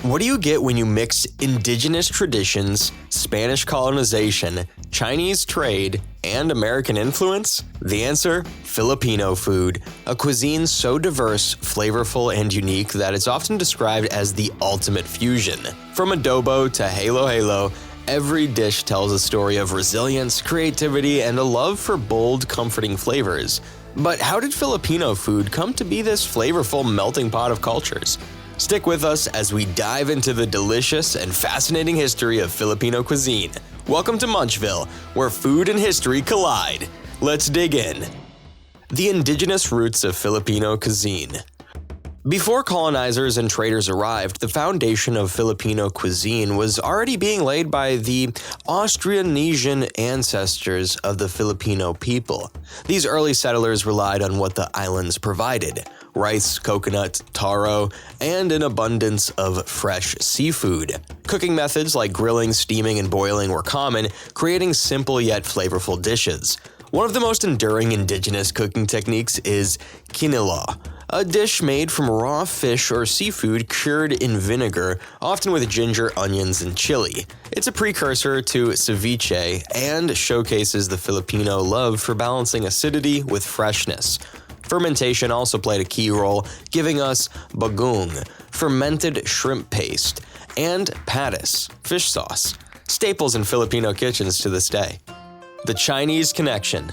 What do you get when you mix indigenous traditions, Spanish colonization, Chinese trade, and American influence? The answer? Filipino food, a cuisine so diverse, flavorful, and unique that it's often described as the ultimate fusion. From adobo to halo halo, every dish tells a story of resilience, creativity, and a love for bold, comforting flavors. But how did Filipino food come to be this flavorful melting pot of cultures? Stick with us as we dive into the delicious and fascinating history of Filipino cuisine. Welcome to Munchville, where food and history collide. Let's dig in. The indigenous roots of Filipino cuisine. Before colonizers and traders arrived, the foundation of Filipino cuisine was already being laid by the Austronesian ancestors of the Filipino people. These early settlers relied on what the islands provided: rice, coconut, taro, and an abundance of fresh seafood. Cooking methods like grilling, steaming, and boiling were common, creating simple yet flavorful dishes. One of the most enduring indigenous cooking techniques is colonial, a dish made from raw fish or seafood cured in vinegar, often with ginger, onions, and chili. It's a precursor to ceviche and showcases the Filipino love for balancing acidity with freshness. Fermentation also played a key role, giving us bagoong, fermented shrimp paste, and patis, fish sauce, staples in Filipino kitchens to this day. The Chinese connection.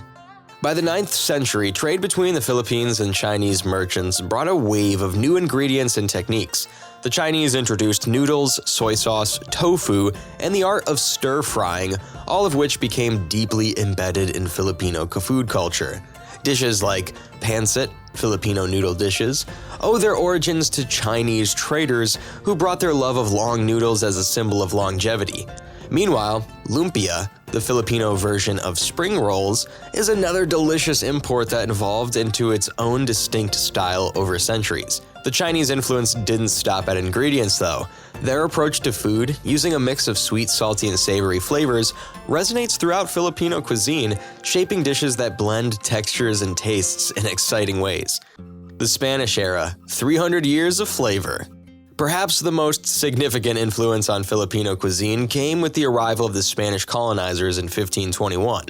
By the 9th century, trade between the Philippines and Chinese merchants brought a wave of new ingredients and techniques. The Chinese introduced noodles, soy sauce, tofu, and the art of stir-frying, all of which became deeply embedded in Filipino food culture. Dishes like pancit, Filipino noodle dishes, owe their origins to Chinese traders who brought their love of long noodles as a symbol of longevity. Meanwhile, lumpia, the Filipino version of spring rolls, is another delicious import that evolved into its own distinct style over centuries. The Chinese influence didn't stop at ingredients, though. Their approach to food, using a mix of sweet, salty, and savory flavors, resonates throughout Filipino cuisine, shaping dishes that blend textures and tastes in exciting ways. The Spanish era, 300 years of flavor. Perhaps the most significant influence on Filipino cuisine came with the arrival of the Spanish colonizers in 1521.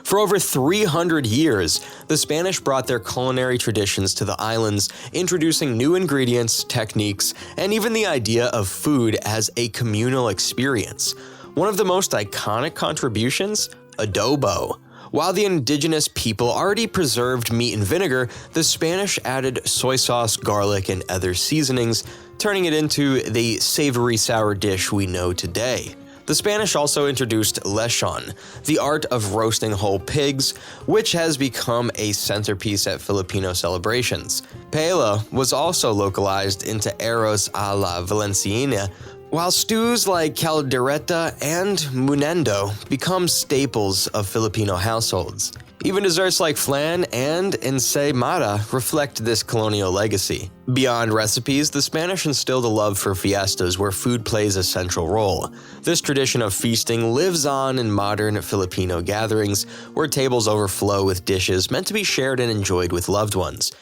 For over 300 years, the Spanish brought their culinary traditions to the islands, introducing new ingredients, techniques, and even the idea of food as a communal experience. One of the most iconic contributions? Adobo. While the indigenous people already preserved meat in vinegar, the Spanish added soy sauce, garlic, and other seasonings, turning it into the savory sour dish we know today. The Spanish also introduced lechon, the art of roasting whole pigs, which has become a centerpiece at Filipino celebrations. Paella was also localized into arroz a la valenciana, while stews like caldereta and munendo become staples of Filipino households. Even desserts like flan and ensaymada reflect this colonial legacy. Beyond recipes, the Spanish instilled a love for fiestas where food plays a central role. This tradition of feasting lives on in modern Filipino gatherings, where tables overflow with dishes meant to be shared and enjoyed with loved ones.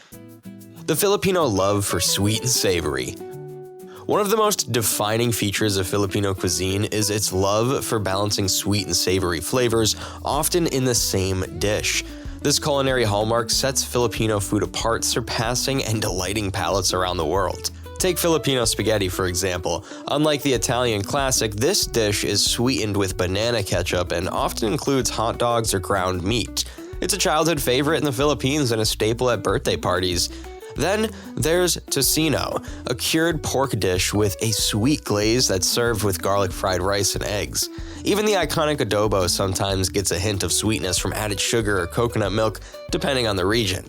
The Filipino love for sweet and savory. One of the most defining features of Filipino cuisine is its love for balancing sweet and savory flavors, often in the same dish. This culinary hallmark sets Filipino food apart, surpassing and delighting palates around the world. Take Filipino spaghetti, for example. Unlike the Italian classic, this dish is sweetened with banana ketchup and often includes hot dogs or ground meat. It's a childhood favorite in the Philippines and a staple at birthday parties. Then there's tocino, a cured pork dish with a sweet glaze that's served with garlic fried rice and eggs. Even the iconic adobo sometimes gets a hint of sweetness from added sugar or coconut milk, depending on the region.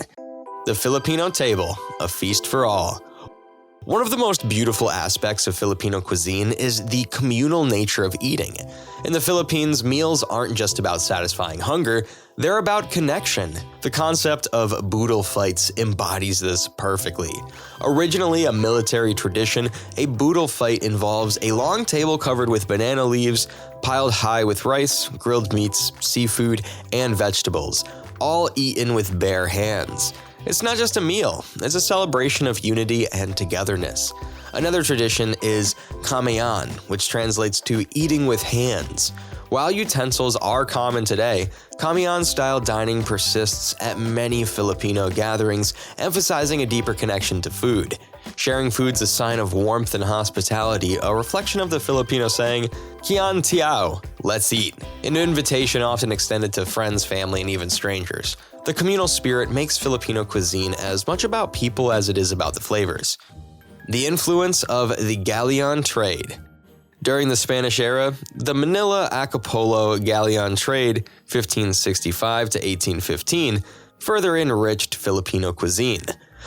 The Filipino table, a feast for all. One of the most beautiful aspects of Filipino cuisine is the communal nature of eating. In the Philippines, meals aren't just about satisfying hunger, they're about connection. The concept of boodle fights embodies this perfectly. Originally a military tradition, a boodle fight involves a long table covered with banana leaves, piled high with rice, grilled meats, seafood, and vegetables, all eaten with bare hands. It's not just a meal, it's a celebration of unity and togetherness. Another tradition is kamayan, which translates to eating with hands. While utensils are common today, kamayan-style dining persists at many Filipino gatherings, emphasizing a deeper connection to food. Sharing food's a sign of warmth and hospitality, a reflection of the Filipino saying, "Kian tiao," let's eat, an invitation often extended to friends, family, and even strangers. The communal spirit makes Filipino cuisine as much about people as it is about the flavors. The influence of the Galleon trade. During the Spanish era, the Manila-Acapulco Galleon trade, 1565 to 1815, further enriched Filipino cuisine.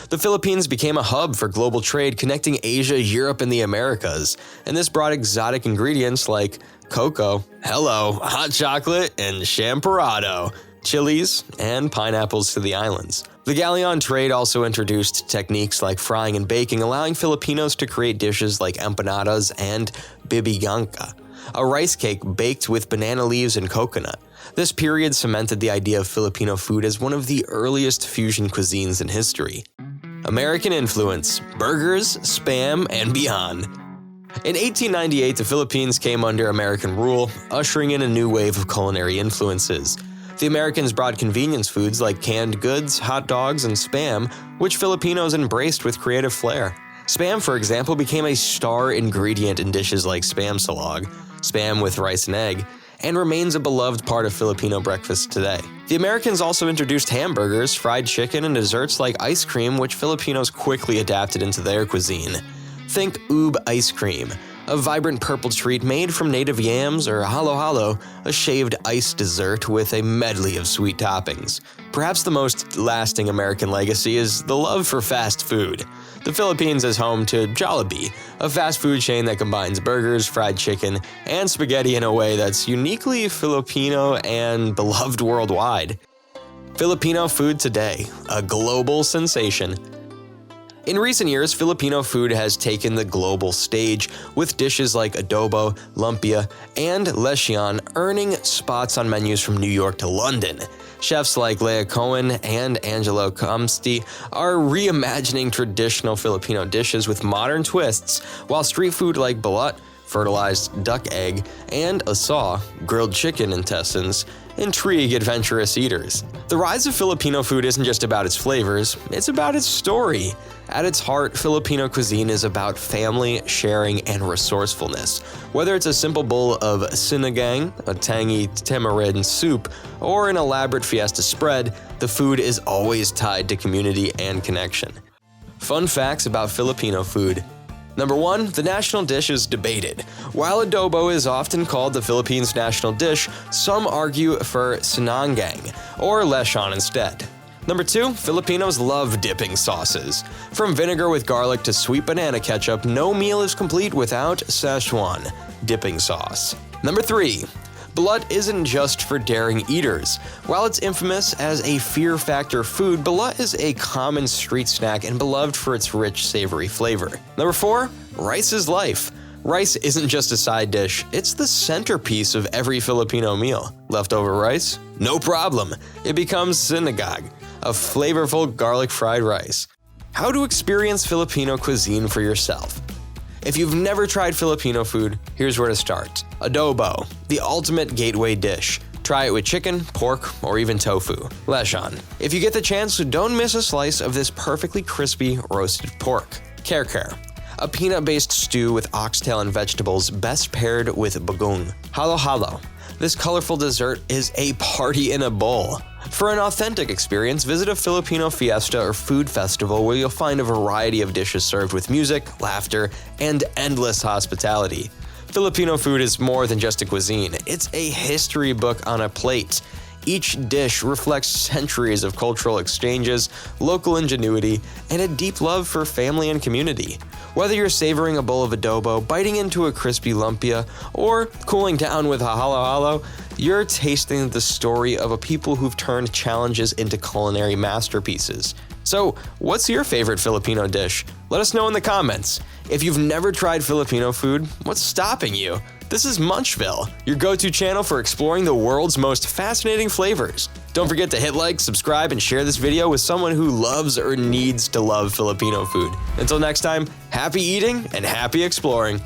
The Philippines became a hub for global trade connecting Asia, Europe, and the Americas, and this brought exotic ingredients like cocoa, hot chocolate, and champorado, chilies, and pineapples to the islands. The Galleon trade also introduced techniques like frying and baking, allowing Filipinos to create dishes like empanadas and bibingka, a rice cake baked with banana leaves and coconut. This period cemented the idea of Filipino food as one of the earliest fusion cuisines in history. American influence, burgers, Spam, and beyond. In 1898, the Philippines came under American rule, ushering in a new wave of culinary influences. The Americans brought convenience foods like canned goods, hot dogs, and Spam, which Filipinos embraced with creative flair. Spam, for example, became a star ingredient in dishes like Spam salog, Spam with rice and egg, and remains a beloved part of Filipino breakfast today. The Americans also introduced hamburgers, fried chicken, and desserts like ice cream, which Filipinos quickly adapted into their cuisine. Think ube ice cream, a vibrant purple treat made from native yams, or halo-halo, a shaved ice dessert with a medley of sweet toppings. Perhaps the most lasting American legacy is the love for fast food. The Philippines is home to Jollibee, a fast food chain that combines burgers, fried chicken, and spaghetti in a way that's uniquely Filipino and beloved worldwide. Filipino food today, a global sensation. In recent years, Filipino food has taken the global stage, with dishes like adobo, lumpia, and lechon earning spots on menus from New York to London. Chefs like Lea Cohen and Angelo Comsti are reimagining traditional Filipino dishes with modern twists, while street food like balut, fertilized duck egg, and asaw, grilled chicken intestines, intrigue adventurous eaters. The rise of Filipino food isn't just about its flavors, it's about its story. At its heart, Filipino cuisine is about family, sharing, and resourcefulness. Whether it's a simple bowl of sinigang, a tangy tamarind soup, or an elaborate fiesta spread, the food is always tied to community and connection. Fun facts about Filipino food. Number 1, the national dish is debated. While adobo is often called the Philippines' national dish, some argue for sinanggang, or lechon instead. Number 2, Filipinos love dipping sauces. From vinegar with garlic to sweet banana ketchup, no meal is complete without Szechuan dipping sauce. Number 3, balut isn't just for daring eaters. While it's infamous as a fear factor food, balut is a common street snack and beloved for its rich, savory flavor. Number 4, rice is life. Rice isn't just a side dish, it's the centerpiece of every Filipino meal. Leftover rice? No problem. It becomes sinigang, a flavorful garlic fried rice. How to experience Filipino cuisine for yourself. If you've never tried Filipino food, here's where to start. Adobo, the ultimate gateway dish. Try it with chicken, pork, or even tofu. Lechon. If you get the chance, don't miss a slice of this perfectly crispy roasted pork. Kare, a peanut-based stew with oxtail and vegetables best paired with bagoong. Halo-halo. This colorful dessert is a party in a bowl. For an authentic experience, visit a Filipino fiesta or food festival where you'll find a variety of dishes served with music, laughter, and endless hospitality. Filipino food is more than just a cuisine. It's a history book on a plate. Each dish reflects centuries of cultural exchanges, local ingenuity, and a deep love for family and community. Whether you're savoring a bowl of adobo, biting into a crispy lumpia, or cooling down with a halo-halo, you're tasting the story of a people who've turned challenges into culinary masterpieces. So, what's your favorite Filipino dish? Let us know in the comments. If you've never tried Filipino food, what's stopping you? This is Munchville, your go-to channel for exploring the world's most fascinating flavors. Don't forget to hit like, subscribe, and share this video with someone who loves or needs to love Filipino food. Until next time, happy eating and happy exploring.